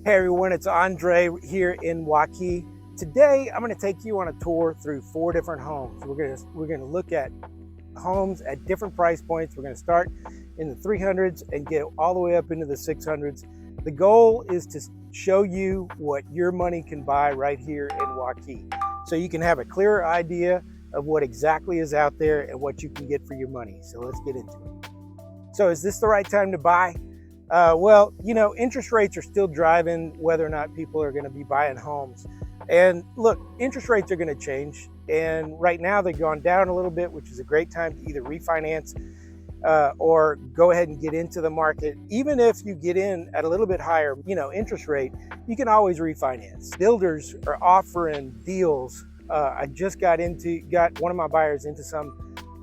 Hey everyone, it's Andre here in Waukee. Today I'm going to take you on a tour through 4 different homes. We're going to look at homes at different price points. We're going to start in the 300s and get all the way up into the 600s. The goal is to show you what your money can buy right here in Waukee, so you can have a clearer idea of what exactly is out there and what you can get for your money. So let's get into it. So is this the right time to buy? Well, interest rates are still driving whether or not people are going to be buying homes. And look, interest rates are going to change. And right now they've gone down a little bit, which is a great time to either refinance or go ahead and get into the market. Even if you get in at a little bit higher, interest rate, you can always refinance. Builders are offering deals. I just got one of my buyers into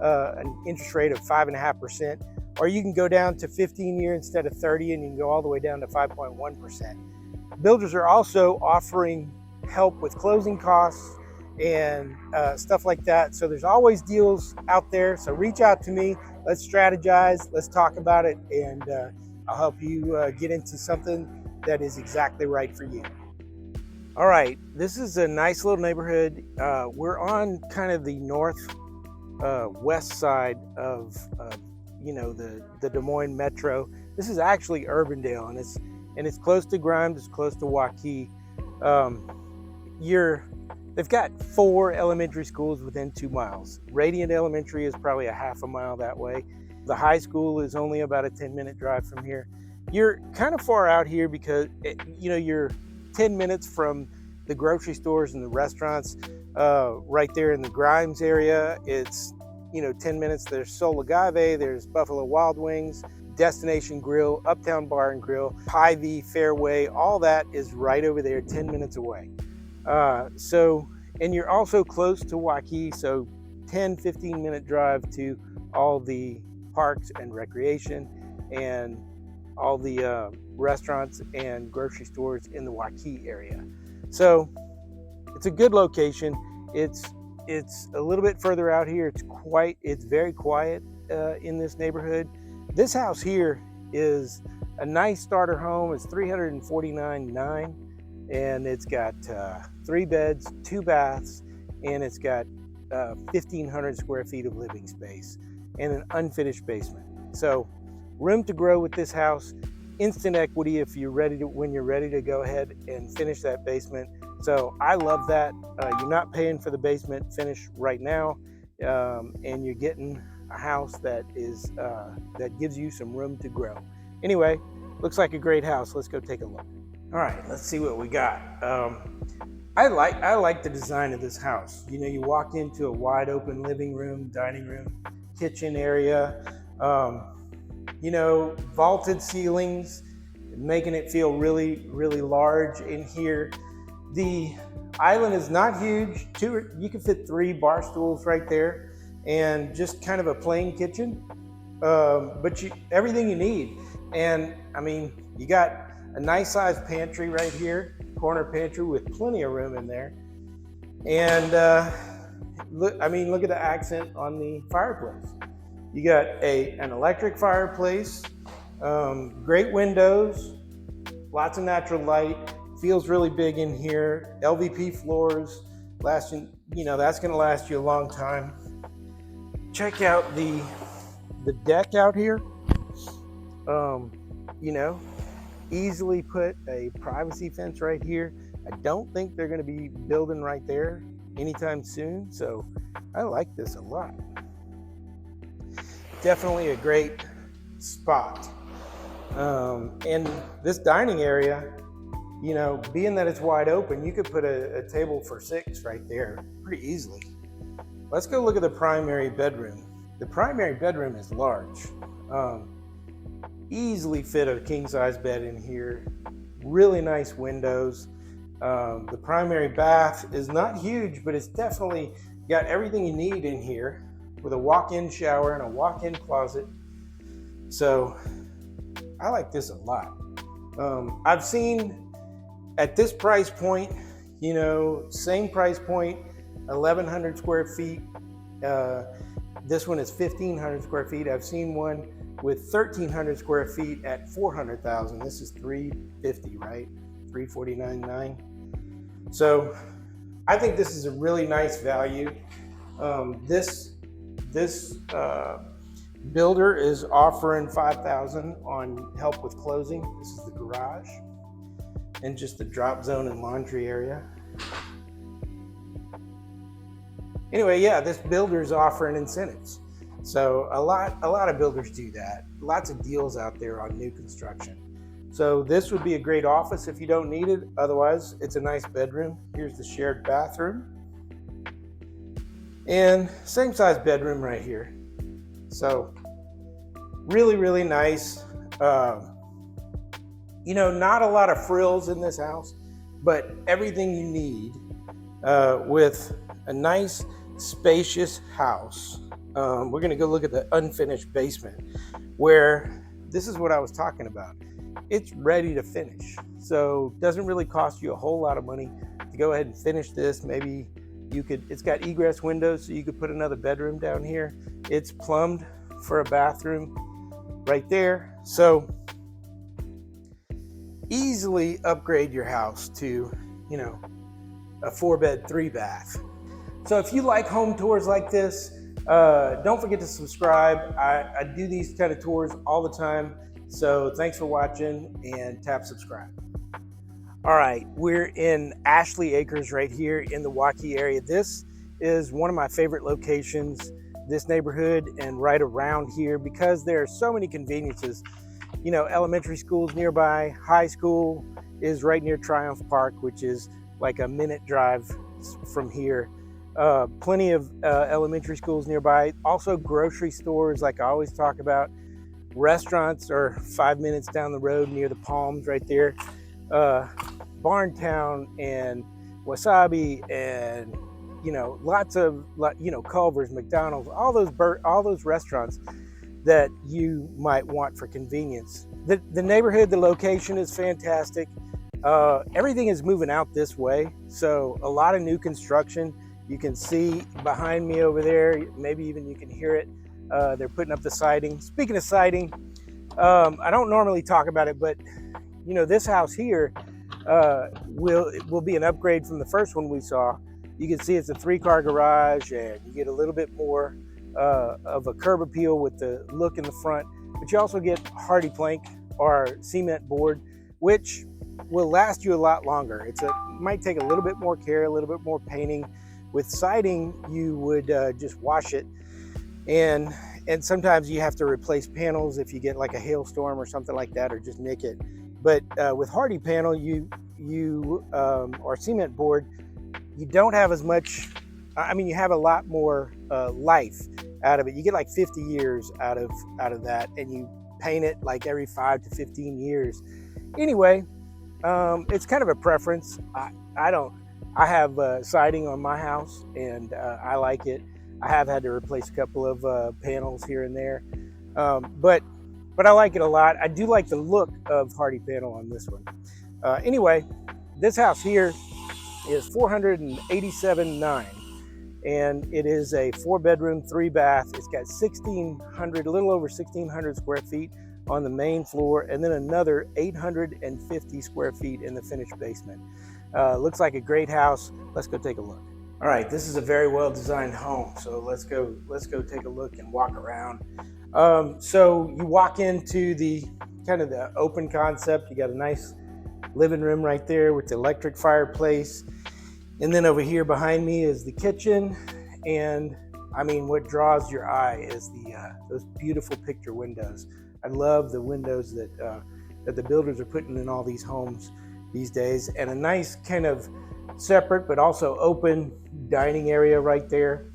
an interest rate of 5.5%. Or you can go down to 15-year instead of 30, and you can go all the way down to 5.1%. Builders are also offering help with closing costs and stuff like that. So there's always deals out there. So reach out to me. Let's strategize. Let's talk about it, and I'll help you get into something that is exactly right for you. All right, this is a nice little neighborhood. We're on kind of the northwest side of the Des Moines metro. This is actually Urbandale, and it's close to Grimes. It's close to Waukee. They've got 4 elementary schools within 2 miles. Radiant Elementary is probably a half a mile that way. The high school is only about a 10-minute drive from here. You're kind of far out here because you're 10 minutes from the grocery stores and the restaurants right there in the Grimes area. It's 10 minutes. There's Sol Agave, there's Buffalo Wild Wings, Destination Grill, Uptown Bar and Grill, Hy-Vee, Fairway, all that is right over there, 10 minutes away. And you're also close to Waukee, so 10-15 minute drive to all the parks and recreation and all the restaurants and grocery stores in the Waukee area. So it's a good location. It's a little bit further out here. It's very quiet in this neighborhood. This house here is a nice starter home. It's $349,900, and it's got 3 beds, 2 baths, and it's got 1,500 square feet of living space and an unfinished basement. So room to grow with this house. Instant equity when you're ready to go ahead and finish that basement. So I love that. You're not paying for the basement finish right now, and you're getting a house that gives you some room to grow. Anyway, looks like a great house. Let's go take a look. All right, let's see what we got. I like the design of this house. You walk into a wide open living room, dining room, kitchen area. Vaulted ceilings, making it feel really, really large in here. The island is not huge. You can fit 3 bar stools right there, and just kind of a plain kitchen. But everything you need. And you got a nice sized pantry right here, corner pantry with plenty of room in there. And look at the accent on the fireplace. You got an electric fireplace, great windows, lots of natural light, feels really big in here. LVP floors, that's gonna last you a long time. Check out the deck out here. Easily put a privacy fence right here. I don't think they're gonna be building right there anytime soon, so I like this a lot. Definitely a great spot. And this dining area, being that it's wide open, you could put a table for 6 right there pretty easily. Let's go look at the primary bedroom. The primary bedroom is large. Easily fit a king-size bed in here. Really nice windows. The primary bath is not huge, but it's definitely got everything you need in here, with a walk-in shower and a walk-in closet. So I like this a lot. I've seen at this price point, same price point, 1,100 square feet. This one is 1,500 square feet. I've seen one with 1,300 square feet at $400,000. This is $350, right? $349,900. So I think this is a really nice value. This builder is offering $5,000 on help with closing. This is the garage and just the drop zone and laundry area. Anyway, yeah, this builder is offering incentives. So a lot of builders do that. Lots of deals out there on new construction. So this would be a great office if you don't need it. Otherwise, it's a nice bedroom. Here's the shared bathroom. And same size bedroom right here. So really, really nice. You know, not a lot of frills in this house, but everything you need with a nice, spacious house. We're going to go look at the unfinished basement, where this is what I was talking about. It's ready to finish. So it doesn't really cost you a whole lot of money to go ahead and finish this. Maybe you could, it's got egress windows, so you could put another bedroom down here. It's plumbed for a bathroom right there. So easily upgrade your house to, you know, a 4-bed, 3-bath. So if you like home tours like this, don't forget to subscribe. I do these kind of tours all the time. So thanks for watching, and tap subscribe. All right, we're in Ashley Acres right here in the Waukee area. This is one of my favorite locations, this neighborhood and right around here, because there are so many conveniences. You know, elementary schools nearby, high school is right near Triumph Park, which is like a minute drive from here. Plenty of elementary schools nearby. Also grocery stores, like I always talk about. Restaurants are 5 minutes down the road near the Palms right there. Barntown and Wasabi, and you know, lots of, you know, Culver's, McDonald's, all those restaurants that you might want for convenience. The neighborhood, the location is fantastic. Everything is moving out this way, so a lot of new construction. You can see behind me over there, maybe even you can hear it. They're putting up the siding. Speaking of siding, I don't normally talk about it, but you know, this house here will be an upgrade from the first one we saw. You can see it's a 3-car garage, and you get a little bit more of a curb appeal with the look in the front, but you also get hardy plank or cement board, which will last you a lot longer. It might take a little bit more care, a little bit more painting. With siding, you would just wash it, and sometimes you have to replace panels if you get like a hailstorm or something like that, or just nick it. But with hardy panel, or cement board, you don't have as much. I mean, you have a lot more life out of it. You get like 50 years out of that, and you paint it like every 5 to 15 years. Anyway, it's kind of a preference. I have siding on my house, and I like it. I have had to replace a couple of panels here and there, but I like it a lot. I do like the look of hardy panel on this one. Anyway, this house here is $487,900, and it is a 4-bedroom, 3-bath. It's got a little over 1,600 square feet on the main floor, and then another 850 square feet in the finished basement. Looks like a great house. Let's go take a look. All right, this is a very well designed home, so let's go take a look and walk around. So you walk into the kind of the open concept. You got a nice living room right there with the electric fireplace, and then over here behind me is the kitchen. And I mean, what draws your eye is those beautiful picture windows. I love the windows that the builders are putting in all these homes these days, and a nice kind of separate but also open dining area right there.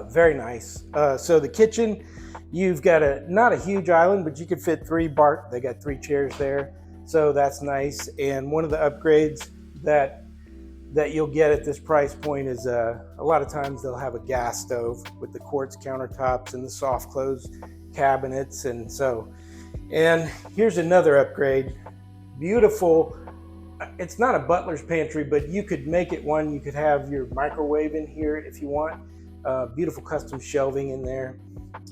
Very nice. So the kitchen, you've got not a huge island, but you could fit 3 they got 3 chairs there, so that's nice. And one of the upgrades that you'll get at this price point is a lot of times they'll have a gas stove with the quartz countertops and the soft close cabinets. And here's another upgrade. Beautiful. It's not a butler's pantry, but you could make it one. You could have your microwave in here if you want. Beautiful custom shelving in there.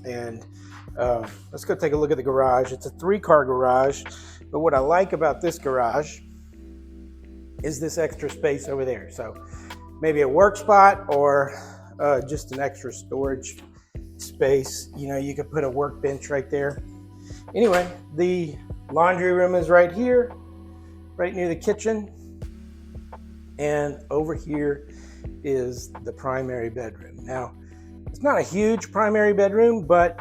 And let's go take a look at the garage. It's a 3-car garage, but what I like about this garage is this extra space over there. So maybe a work spot or just an extra storage space. You know, you could put a workbench right there. Anyway, the laundry room is right here, right near the kitchen. And over here is the primary bedroom. Now, it's not a huge primary bedroom, but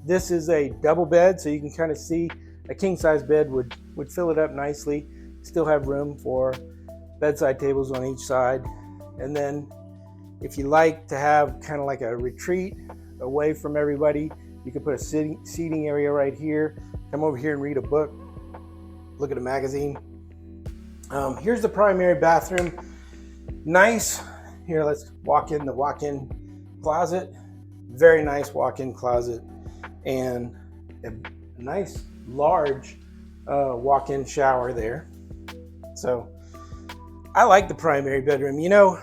this is a double bed, so you can kind of see a king-size bed would fill it up nicely. Still have room for bedside tables on each side. And then if you like to have kind of like a retreat away from everybody, you can put a seating area right here. Come over here and read a book, look at a magazine. Here's the primary bathroom. Nice. Here, let's walk in the walk-in closet. Very nice walk-in closet, and a nice large walk-in shower there. So I like the primary bedroom. You know,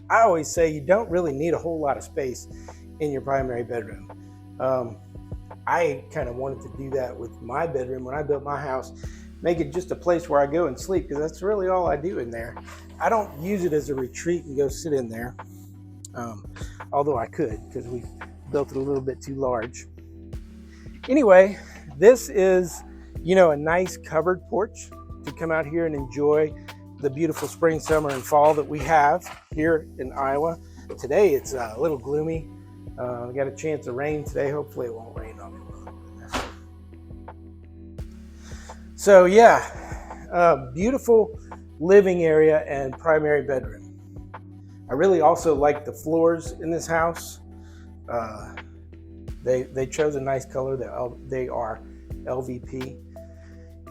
I always say you don't really need a whole lot of space in your primary bedroom. I kind of wanted to do that with my bedroom when I built my house, make it just a place where I go and sleep, because that's really all I do in there. I don't use it as a retreat and go sit in there, although I could, because we built it a little bit too large. Anyway, this is, you know, a nice covered porch to come out here and enjoy the beautiful spring, summer, and fall that we have here in Iowa. Today it's a little gloomy. We got a chance of rain today. Hopefully it won't rain on me. So yeah, beautiful living area and primary bedroom. I really also like the floors in this house. They chose a nice color. They are LVP.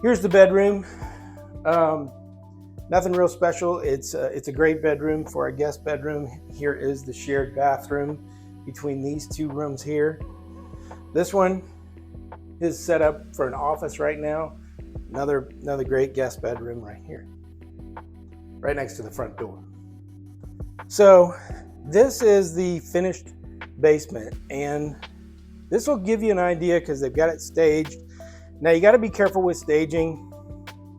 Here's the bedroom. Nothing real special. It's a great bedroom for a guest bedroom. Here is the shared bathroom between these two rooms here. This one is set up for an office right now. Another great guest bedroom right here, right next to the front door. So this is the finished basement, and this will give you an idea because they've got it staged. Now you got to be careful with staging.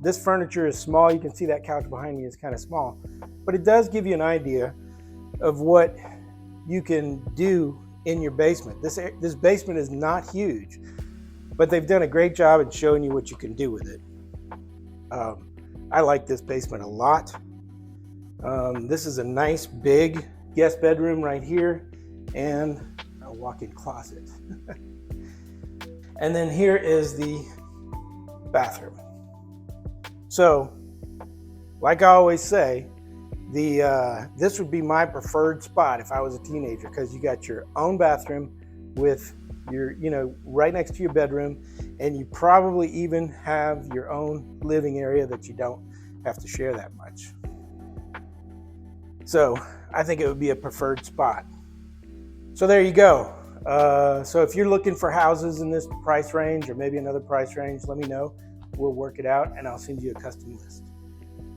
This furniture is small. You can see that couch behind me is kind of small, but it does give you an idea of what you can do in your basement. This basement is not huge, but they've done a great job in showing you what you can do with it. I like this basement a lot. This is a nice big guest bedroom right here, and a walk-in closet. And then here is the bathroom. So, like I always say, this would be my preferred spot if I was a teenager, because you got your own bathroom with your, you know, right next to your bedroom, and you probably even have your own living area that you don't have to share that much. So I think it would be a preferred spot. So there you go. So if you're looking for houses in this price range or maybe another price range, let me know. We'll work it out and I'll send you a custom list.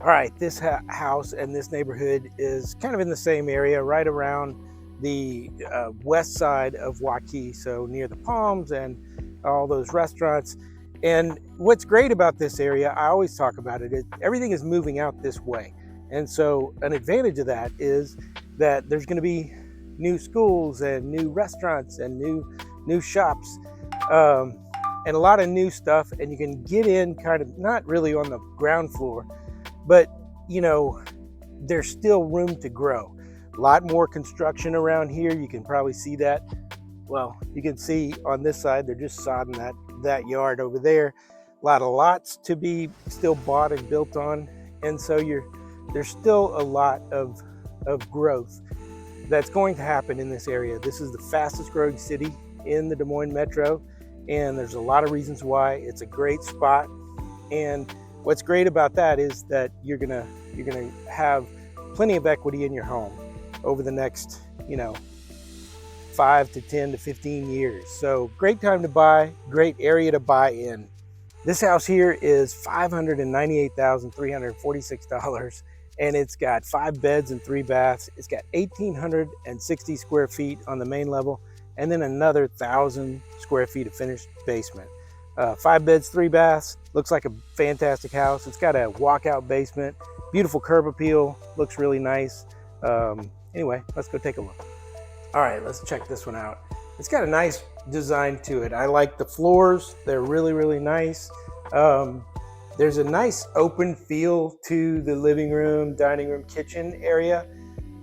All right, this house and this neighborhood is kind of in the same area, right around the west side of Waukee, so near the Palms and all those restaurants. And what's great about this area, I always talk about it, everything is moving out this way. And so an advantage of that is that there's going to be new schools and new restaurants and new shops, and a lot of new stuff. And you can get in kind of not really on the ground floor, but you know, there's still room to grow. A lot more construction around here. You can probably see that. Well, you can see on this side, they're just sodding that yard over there. A lot of lots to be still bought and built on. And so there's still a lot of growth that's going to happen in this area. This is the fastest growing city in the Des Moines Metro, and there's a lot of reasons why. It's a great spot. And what's great about that is that you're gonna have plenty of equity in your home over the next, 5 to 10 to 15 years. So great time to buy, great area to buy in. This house here is $598,346, and it's got 5 beds and 3 baths. It's got 1,860 square feet on the main level, and then another 1,000 square feet of finished basement. 5 beds, 3 baths. Looks like a fantastic house. It's got a walkout basement, Beautiful curb appeal, looks really nice. Anyway, let's go take a look. All right, let's check this one out. It's got a nice design to it. I like the floors. They're really, really nice. There's a nice open feel to the living room, dining room, kitchen area.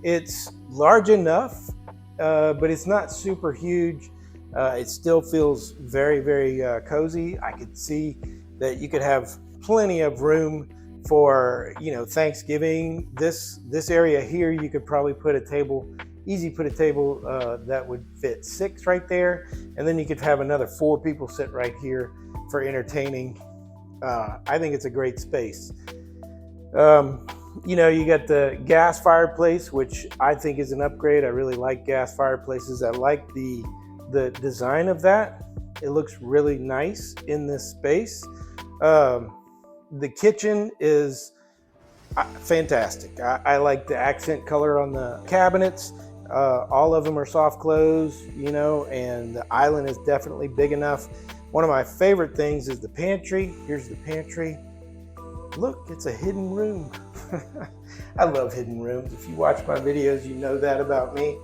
It's large enough, but it's not super huge. It still feels very, very cozy. I could see that you could have plenty of room for, Thanksgiving. This area here, you could probably put a table, put a table that would fit 6 right there, and then you could have another 4 people sit right here for entertaining. I think it's a great space. You got the gas fireplace, which I think is an upgrade. I really like gas fireplaces. I like the design of that. It looks really nice in this space. The kitchen is fantastic. I like the accent color on the cabinets. All of them are soft close, and the island is definitely big enough. One of my favorite things is the pantry. Here's the pantry. Look, it's a hidden room. I love hidden rooms. If you watch my videos, you know that about me.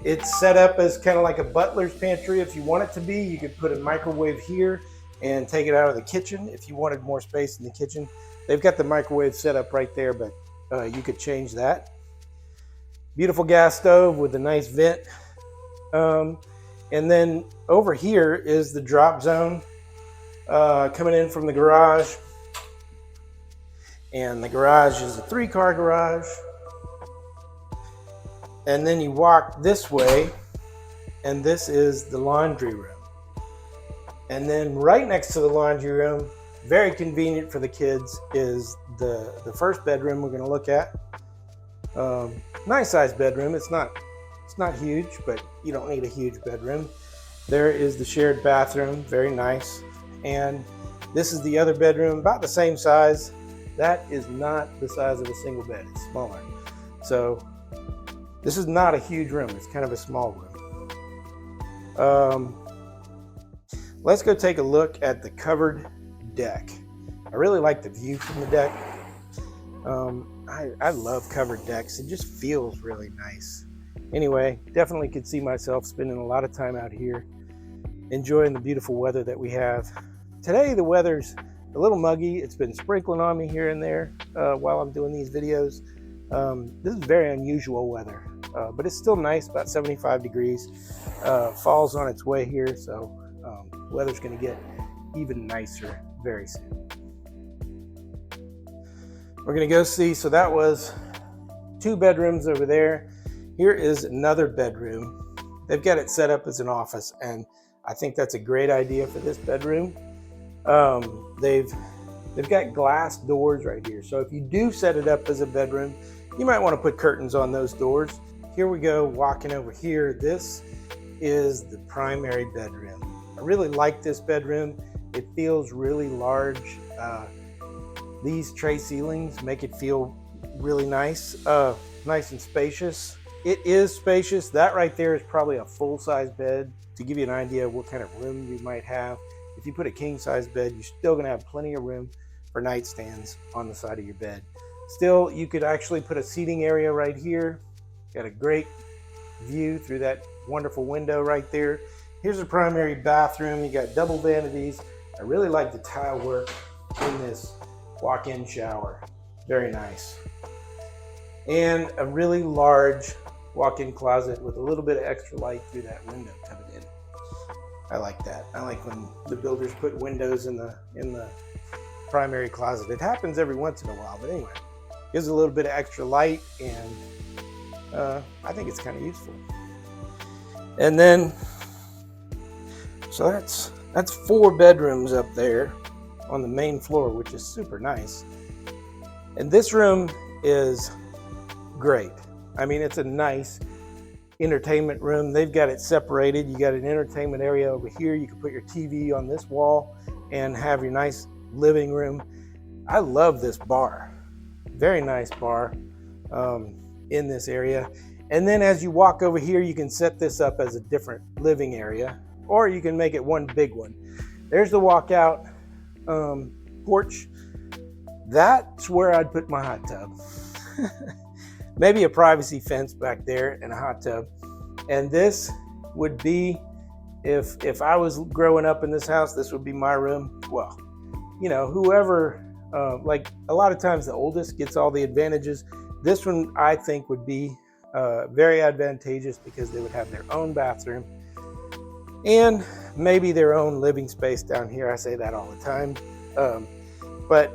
It's set up as kind of like a butler's pantry. If you want it to be, you could put a microwave here and take it out of the kitchen. If you wanted more space in the kitchen, they've got the microwave set up right there, but you could change that. Beautiful gas stove with a nice vent. And then over here is the drop zone coming in from the garage. And the garage is a 3-car garage. And then you walk this way, and this is the laundry room. And then right next to the laundry room, very convenient for the kids, is the first bedroom we're going to look at. Nice sized bedroom. It's not huge, but you don't need a huge bedroom. There is the shared bathroom, very nice. And this is the other bedroom, about the same size. That is not the size of a single bed, it's smaller. So this is not a huge room, it's kind of a small room. Let's go take a look at the covered deck. I really like the view from the deck. I love covered decks, it just feels really nice. Anyway, definitely could see myself spending a lot of time out here enjoying the beautiful weather that we have. Today the weather's a little muggy. It's been sprinkling on me here and there while I'm doing these videos. This is very unusual weather, but it's still nice, about 75 degrees. Fall's on its way here, so weather's going to get even nicer very soon. We're going to go see, so that was 2 bedrooms over there. Here is another bedroom. They've got it set up as an office, and I think that's a great idea for this bedroom. They've got glass doors right here. So if you do set it up as a bedroom, you might want to put curtains on those doors. Here we go, walking over here. This is the primary bedroom. I really like this bedroom. It feels really large. These tray ceilings make it feel really nice, nice and spacious. It is spacious. That right there is probably a full-size bed to give you an idea of what kind of room you might have. If you put a king-size bed, you're still going to have plenty of room for nightstands on the side of your bed. Still, you could actually put a seating area right here. Got a great view through that wonderful window right there. Here's a primary bathroom. You got double vanities. I really like the tile work in this walk-in shower. Very nice. And a really large walk-in closet with a little bit of extra light through that window coming in. I like that. I like when the builders put windows in the primary closet. It happens every once in a while, but anyway, gives a little bit of extra light, and I think it's kind of useful. And then, so that's 4 bedrooms up there on the main floor, which is super nice. And this room is great. I mean, it's a nice entertainment room. They've got it separated. You got an entertainment area over here. You can put your TV on this wall and have your nice living room. I love this bar. Very nice bar in this area. And then as you walk over here, you can set this up as a different living area, or you can make it one big one. There's the walkout porch. That's where I'd put my hot tub. Maybe a privacy fence back there and a hot tub. And this would be, if I was growing up in this house, this would be my room. Well, you know, whoever, like a lot of times the oldest gets all the advantages. This one I think would be very advantageous because they would have their own bathroom and maybe their own living space down here. I say that all the time. But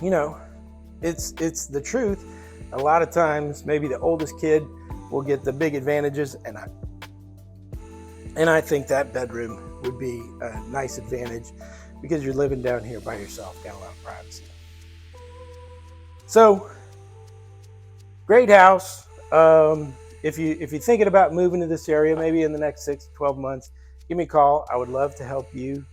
you know, it's the truth. A lot of times maybe the oldest kid will get the big advantages, and I think that bedroom would be a nice advantage because you're living down here by yourself, got a lot of privacy. So great house. If you're thinking about moving to this area, maybe in the next 6 to 12 months, give me a call. I would love to help you.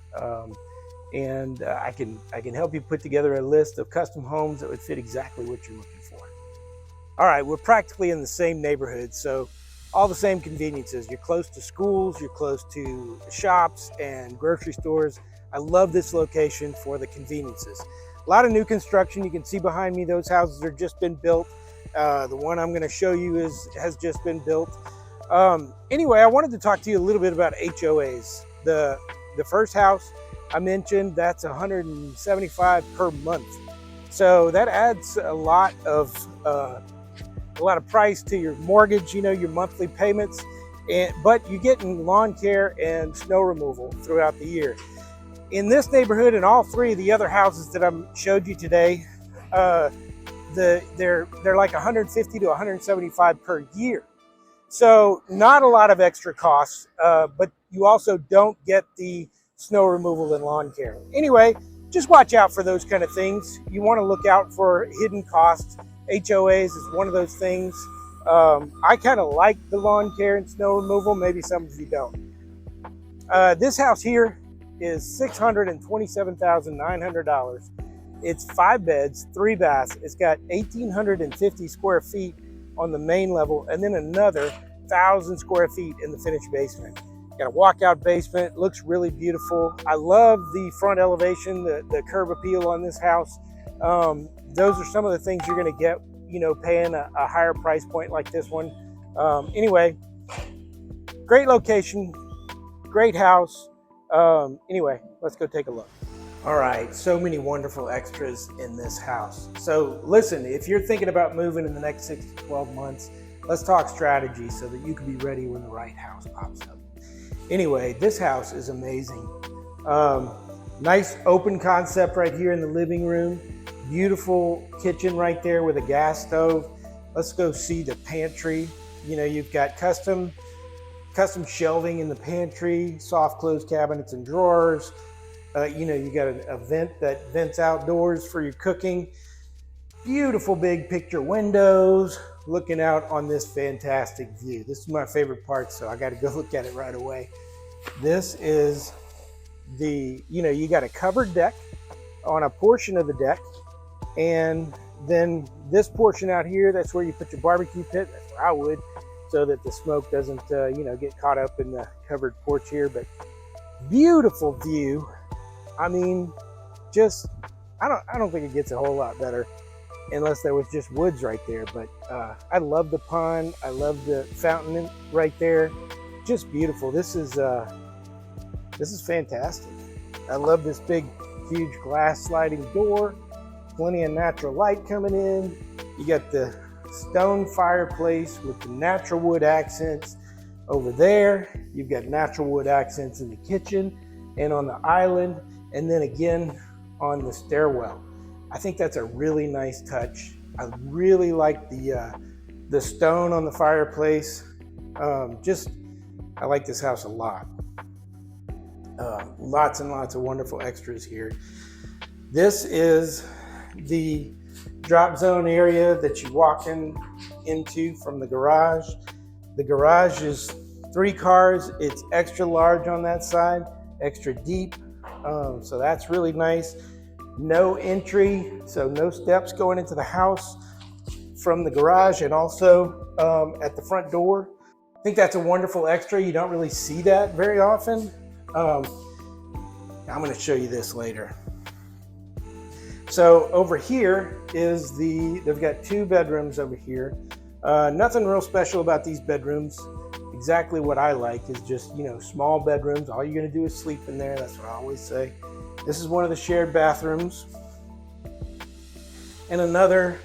And I can help you put together a list of custom homes that would fit exactly what you're looking for. All right, we're practically in the same neighborhood, so all the same conveniences. You're close to schools, you're close to shops and grocery stores. I love this location for the conveniences. A lot of new construction. You can see behind me, those houses are just been built. The one I'm going to show you has just been built. Anyway, I wanted to talk to you a little bit about HOAs. The first house I mentioned, that's $175 per month. So that adds a lot of price to your mortgage, you know, your monthly payments, but you're getting lawn care and snow removal throughout the year. In this neighborhood and all three of the other houses that I showed you today, they're like $150 to $175 per year. So not a lot of extra costs, but you also don't get the snow removal and lawn care. Anyway, just watch out for those kind of things. You want to look out for hidden costs. HOAs is one of those things. I kind of like the lawn care and snow removal. Maybe some of you don't. This house here is $627,900. It's 5 beds, 3 baths. It's got 1,850 square feet on the main level, and then another 1,000 square feet in the finished basement. Got a walkout basement, looks really beautiful. I love the front elevation, the curb appeal on this house. Those are some of the things you're gonna get, you know, paying a higher price point like this one. Anyway, great location, great house. Anyway, let's go take a look. All right, so many wonderful extras in this house. So listen, if you're thinking about moving in the next 6 to 12 months, let's talk strategy so that you can be ready when the right house pops up. Anyway, this house is amazing. Nice open concept right here in the living room. Beautiful kitchen right there with a gas stove. Let's go see the pantry. You know, you've got custom shelving in the pantry, soft close cabinets and drawers. You know, you got a vent that vents outdoors for your cooking. Beautiful big picture windows looking out on this fantastic view. This is my favorite part, so I got to go look at it right away. This is you got a covered deck on a portion of the deck, and then this portion out here, that's where you put your barbecue pit. That's where I would, so that the smoke doesn't get caught up in the covered porch here. But beautiful view. I mean, just I don't think it gets a whole lot better unless there was just woods right there. But I love the pond. I love the fountain right there. Just beautiful. This is fantastic. I love this big, huge glass sliding door. Plenty of natural light coming in. You got the stone fireplace with the natural wood accents over there. You've got natural wood accents in the kitchen and on the island, and then again on the stairwell. I think that's a really nice touch. I really like the stone on the fireplace. I like this house a lot. Lots and lots of wonderful extras here. This is the drop zone area that you walk into from the garage. The garage is 3 cars. It's extra large on that side, extra deep. So that's really nice. No entry, so no steps going into the house from the garage, and also at the front door. I think that's a wonderful extra. You don't really see that very often. I'm going to show you this later. So over here is they've got 2 bedrooms over here. Nothing real special about these bedrooms. Exactly what I like is just, small bedrooms. All you're gonna do is sleep in there. That's what I always say. This is one of the shared bathrooms. And another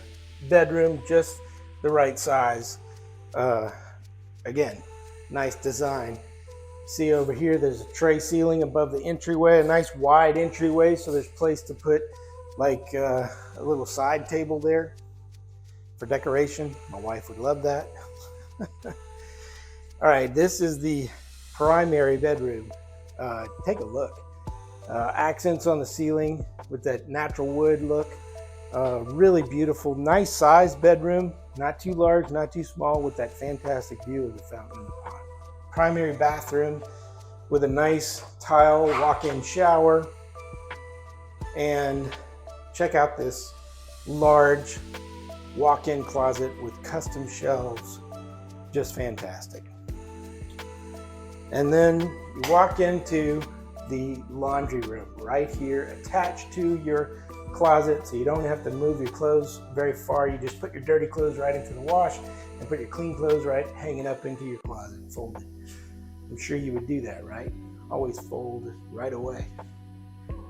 bedroom, just the right size. Again, nice design. See over here, there's a tray ceiling above the entryway, a nice wide entryway, so there's place to put like a little side table there for decoration. My wife would love that. All right, this is the primary bedroom. Take a look. Accents on the ceiling with that natural wood look. Really beautiful, nice sized bedroom. Not too large, not too small, with that fantastic view of the fountain and the pond. Primary bathroom with a nice tile walk-in shower. And check out this large walk-in closet with custom shelves. Just fantastic. And then you walk into the laundry room right here, attached to your closet, so you don't have to move your clothes very far. You just put your dirty clothes right into the wash and put your clean clothes right hanging up into your closet, folded. I'm sure you would do that, right? Always fold right away.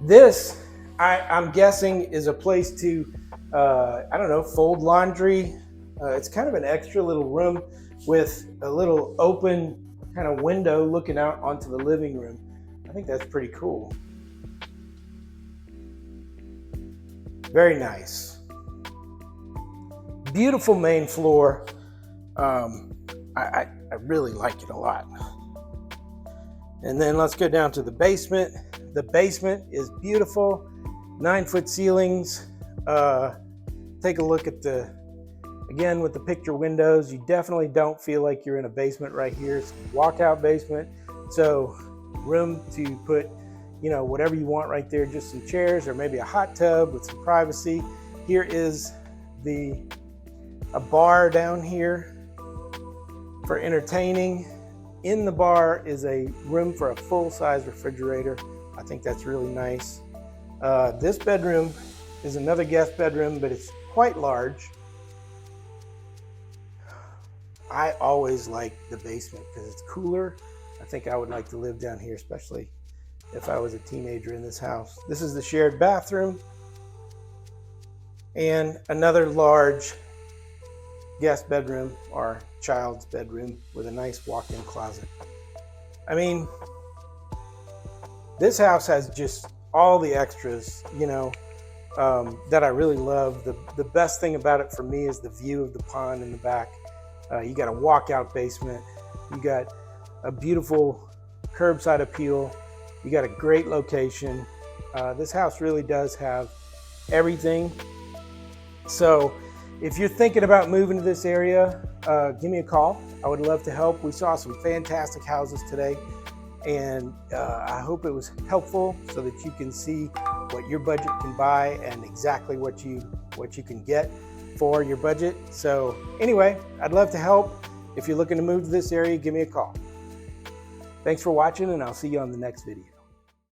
This, I'm guessing, is a place to, I don't know, fold laundry. It's kind of an extra little room with a little open kind of window looking out onto the living room. I think that's pretty cool. Very nice. Beautiful main floor. I really like it a lot. And then let's go down to the basement. The basement is beautiful. 9-foot ceilings. Take a look at again, with the picture windows, you definitely don't feel like you're in a basement right here. It's a walkout basement. So room to put, whatever you want right there, just some chairs or maybe a hot tub with some privacy. Here is a bar down here for entertaining. In the bar is a room for a full-size refrigerator. I think that's really nice. This bedroom is another guest bedroom, but it's quite large. I always like the basement because it's cooler. I think I would like to live down here, especially if I was a teenager in this house. This is the shared bathroom and another large guest bedroom or child's bedroom with a nice walk-in closet. I mean, this house has just all the extras, that I really love. The best thing about it for me is the view of the pond in the back. You got a walkout basement. You got a beautiful curbside appeal. You got a great location. This house really does have everything. So if you're thinking about moving to this area, give me a call. I would love to help. We saw some fantastic houses today, and I hope it was helpful so that you can see what your budget can buy and exactly what you can get for your budget. So anyway, I'd love to help. If you're looking to move to this area, give me a call. Thanks for watching, and I'll see you on the next video.